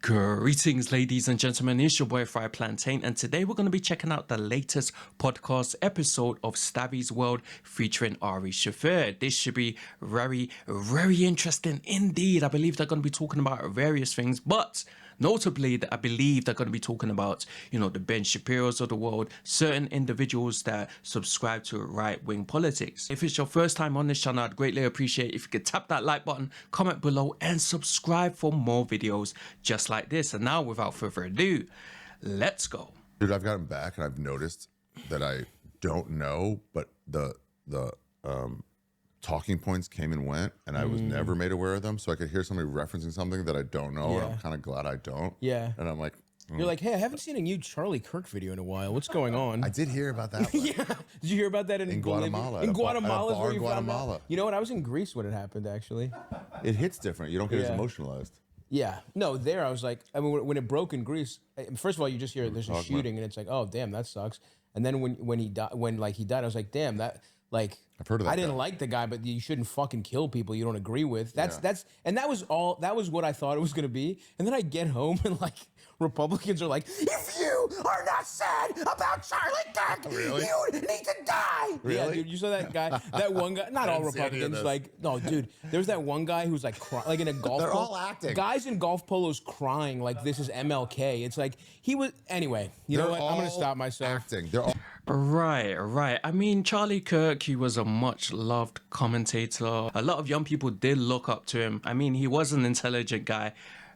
Greetings, ladies and gentlemen, it's your boy Fried Plantain, and today we're going to be checking out the latest podcast episode of Stabby's World featuring Ari Shafir. This should be very interesting indeed. I believe they're going to be talking about various things, but notably, I believe they're going to be talking about, the Ben Shapiros of the world, certain individuals that subscribe to right-wing politics. If it's your first time on this channel, I'd greatly appreciate if you could tap that like button, comment below, and subscribe for more videos just like this. And now, without further ado, let's go. Dude, I've gotten back and I've noticed that I don't know, but the talking points came and went, and I was never made aware of them. So I could hear somebody referencing something that I don't know, and I'm kind of glad I don't. Yeah. And I'm like, You're like, hey, I haven't seen a new Charlie Kirk video in a while. What's going on? I did hear about that one. Yeah. Did you hear about that in Guatemala? In Guatemala, at a bar in Guatemala. You know what? I was in Greece when it happened, actually. It hits different. You don't get as emotionalized. Yeah. No, there I was like, I mean, when it broke in Greece, first of all, you just hear there's a shooting, and it's like, oh, damn, that sucks. And then when he died, I was like, damn, that. Like, I've heard of that. I didn't like the guy, but you shouldn't fucking kill people you don't agree with. That was what I thought it was gonna be. And then I get home and like Republicans are like, if you are not sad about Charlie Kirk, you need to die. Really? Yeah, dude, you saw that guy, that one guy. Not all Republicans, like no, dude. There was that one guy who was like like in a golf. They're all acting. Guys in golf polos crying like this is MLK. It's like he was. Anyway, you know what? I'm gonna stop myself. Acting. They're all. Right. I mean, Charlie Kirk, he was a much loved commentator. A lot of young people did look up to him. I mean, he was an intelligent guy,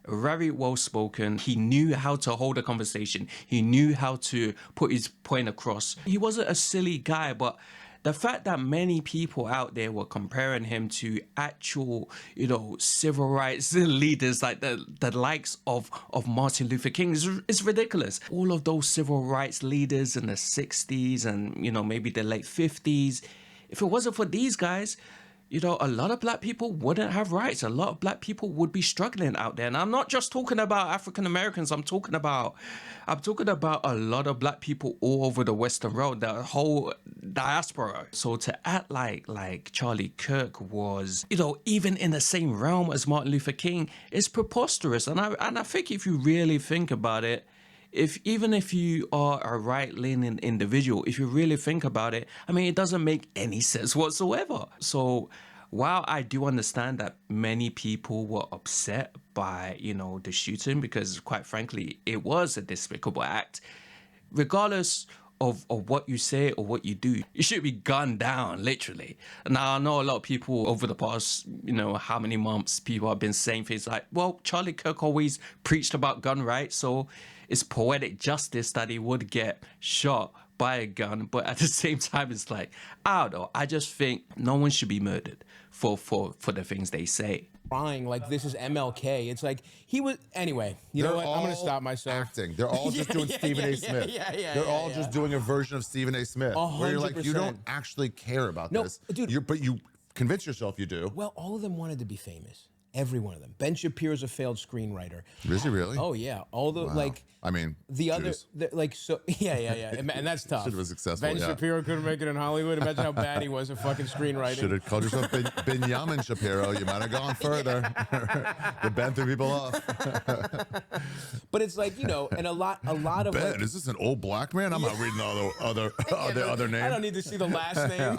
very well spoken. He knew how to hold a conversation. He knew how to put his point across. He wasn't a silly guy, but the fact that many people out there were comparing him to actual, civil rights leaders like the likes of Martin Luther King is ridiculous. All of those civil rights leaders in the 60s and, maybe the late 50s, if it wasn't for these guys, a lot of black people wouldn't have rights. A lot of black people would be struggling out there. And I'm not just talking about African Americans. I'm talking about a lot of black people all over the Western world, the whole diaspora. So to act like Charlie Kirk was, even in the same realm as Martin Luther King is preposterous. And I think if you really think about it, even if you are a right-leaning individual, if you really think about it, I mean, it doesn't make any sense whatsoever. So while I do understand that many people were upset by, the shooting, because quite frankly, it was a despicable act, regardless of what you say or what you do, you should be gunned down, literally. Now, I know a lot of people over the past, how many months, people have been saying things like, well, Charlie Kirk always preached about gun rights, so it's poetic justice that he would get shot by a gun. But at the same time, it's like, I don't know, I just think no one should be murdered for the things they say. Crying like this is MLK. It's like he was. Anyway, you know what? I'm gonna stop myself. Acting. They're all just doing Stephen A. Smith. They're all just doing a version of Stephen A. Smith. 100%. Where you're like, you don't actually care about this, dude. But you convince yourself you do. Well, all of them wanted to be famous. Every one of them. Ben Shapiro's a failed screenwriter. Is he really? Oh yeah. All the I mean, the other and that's tough. Should have been successful. Ben Shapiro couldn't make it in Hollywood. Imagine how bad he was at fucking screenwriting. Should have called yourself Benjamin Shapiro. You might have gone further. The Ben threw people off. But it's like, and a lot of Ben, like, is this an old black man? I'm not reading all the other names. I don't need to see the last name.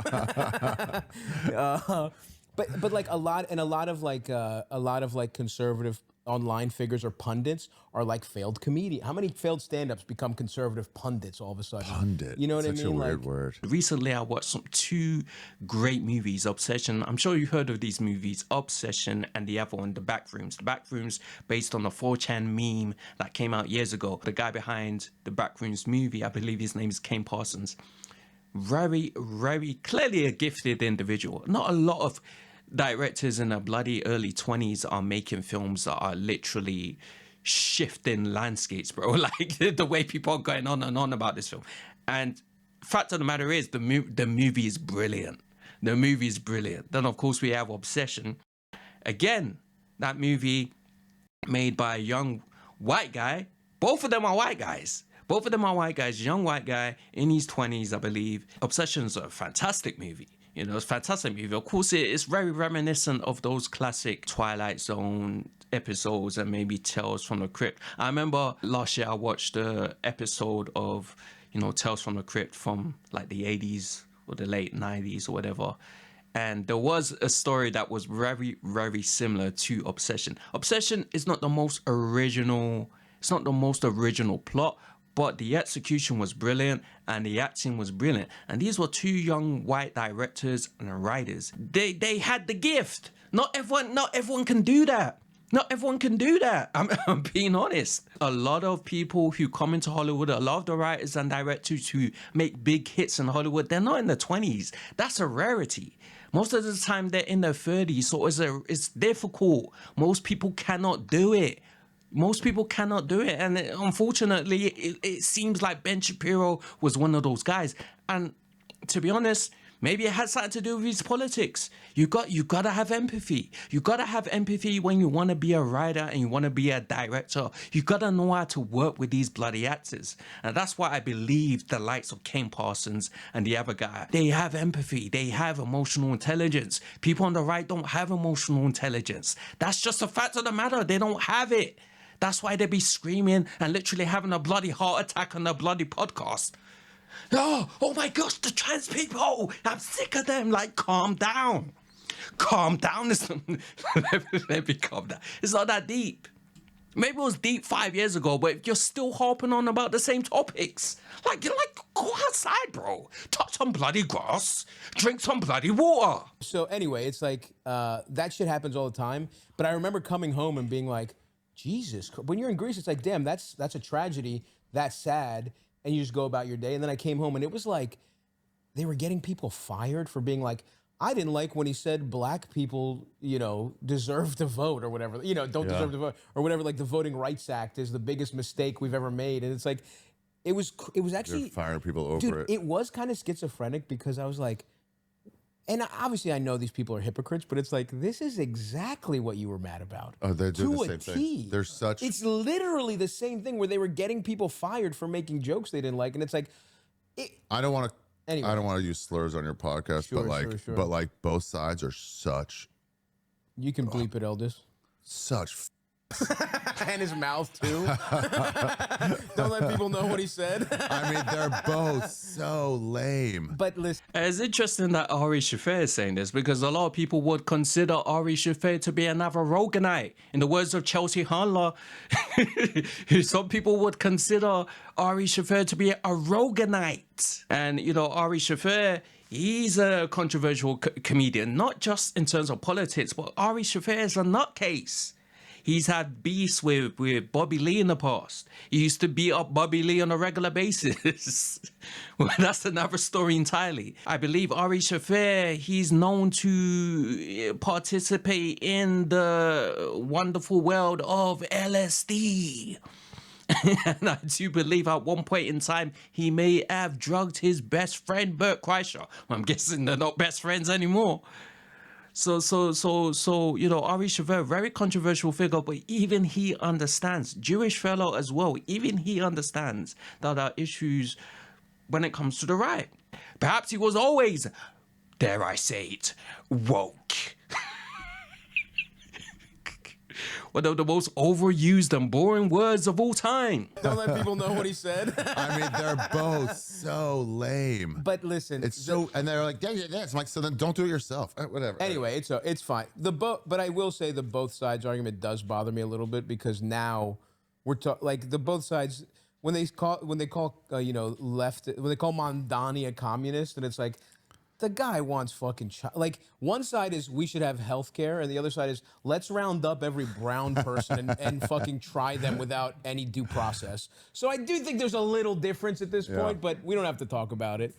But like a lot of conservative online figures or pundits are like failed comedians. How many failed stand-ups become conservative pundits all of a sudden? Pundit. You know what I mean? Such a weird word. Recently, I watched two great movies, Obsession. I'm sure you've heard of these movies, Obsession, and the other one, The Backrooms. The Backrooms, based on the 4chan meme that came out years ago. The guy behind the Backrooms movie, I believe his name is Kane Parsons. Very clearly a gifted individual. Not a lot of directors in their bloody early 20s are making films that are literally shifting landscapes, bro. Like the way people are going on and on about this film. And fact of the matter is, the movie is brilliant. The movie is brilliant. Then of course we have Obsession. Again, that movie made by a young white guy. Both of them are white guys. Young white guy in his 20s, I believe. Obsession's a fantastic movie. You know, it's a fantastic movie. Of course, it's very reminiscent of those classic Twilight Zone episodes and maybe Tales from the Crypt. I remember last year I watched the episode of, you know, Tales from the Crypt from like the 80s or the late 90s or whatever. And there was a story that was very, very similar to Obsession. Obsession is not the most original, it's not the most original plot, but the execution was brilliant and the acting was brilliant. And these were two young white directors and writers. They had the gift. Not everyone can do that. Not everyone can do that. I'm being honest. A lot of people who come into Hollywood, a lot of the writers and directors who make big hits in Hollywood, they're not in their 20s. That's a rarity. Most of the time they're in their 30s, so it's difficult. Most people cannot do it. Most people cannot do it. And unfortunately, it seems like Ben Shapiro was one of those guys. And to be honest, maybe it has something to do with his politics. You got to have empathy. You got to have empathy when you want to be a writer and you want to be a director. You got to know how to work with these bloody actors. And that's why I believe the likes of Ken Parsons and the other guy, they have empathy. They have emotional intelligence. People on the right don't have emotional intelligence. That's just a fact of the matter. They don't have it. That's why they be screaming and literally having a bloody heart attack on the bloody podcast. Oh my gosh, the trans people, I'm sick of them. Like, calm down. Calm down. Let me calm down. It's not that deep. Maybe it was deep 5 years ago, but if you're still harping on about the same topics, like, go outside, bro. Touch some bloody grass. Drink some bloody water. So anyway, it's like, that shit happens all the time. But I remember coming home and being like, Jesus, when you're in Greece, it's like, damn, that's a tragedy. That's sad. And you just go about your day. And then I came home and it was like, they were getting people fired for being like, I didn't like when he said black people, you know, deserve to vote or whatever, you know, don't deserve to vote or whatever. Like the Voting Rights Act is the biggest mistake we've ever made. And it's like, it was actually They're firing people over dude, it. it was kind of schizophrenic because I was like, and obviously I know these people are hypocrites, but it's like, this is exactly what you were mad about. Oh, they do to the a same T. thing. They're such. It's literally the same thing where they were getting people fired for making jokes they didn't like, and it's like, I don't want to. Anyway. I don't want to use slurs on your podcast, Sure, but like, sure. but like, both sides are such. You can bleep it, Eldest. Such. And his mouth too. Don't let people know what he said. I mean, they're both so lame. But listen, It's interesting that Ari Shafir is saying this because a lot of people would consider Ari Shafir to be another Roganite. In the words of Chelsea Handler, some people would consider Ari Shafir to be a Roganite. And, you know, Ari Shafir, he's a controversial comedian, not just in terms of politics, but Ari Shafir is a nutcase. He's had beefs with Bobby Lee in the past. He used to beat up Bobby Lee on a regular basis. Well, that's another story entirely. I believe Ari Shafir, he's known to participate in the wonderful world of LSD. And I do believe at one point in time, he may have drugged his best friend, Bert Kreischer. I'm guessing they're not best friends anymore. So, you know, Ari Shafir, very controversial figure, but even he understands, Jewish fellow as well, even he understands that there are issues when it comes to the right. Perhaps he was always, dare I say it, woke. One of the most overused and boring words of all time. don't let people know what he said. I mean, they're both so lame. But listen, It's so, and they're like, yeah. It's like, so then don't do it yourself. Whatever. anyway, it's fine. But I will say the both sides argument does bother me a little bit because now we're like the both sides when they call you know left when they call Mondani a communist and it's like the guy wants fucking like one side is we should have health care and the other side is let's round up every brown person and fucking try them without any due process. So I do think there's a little difference at this point, but we don't have to talk about it.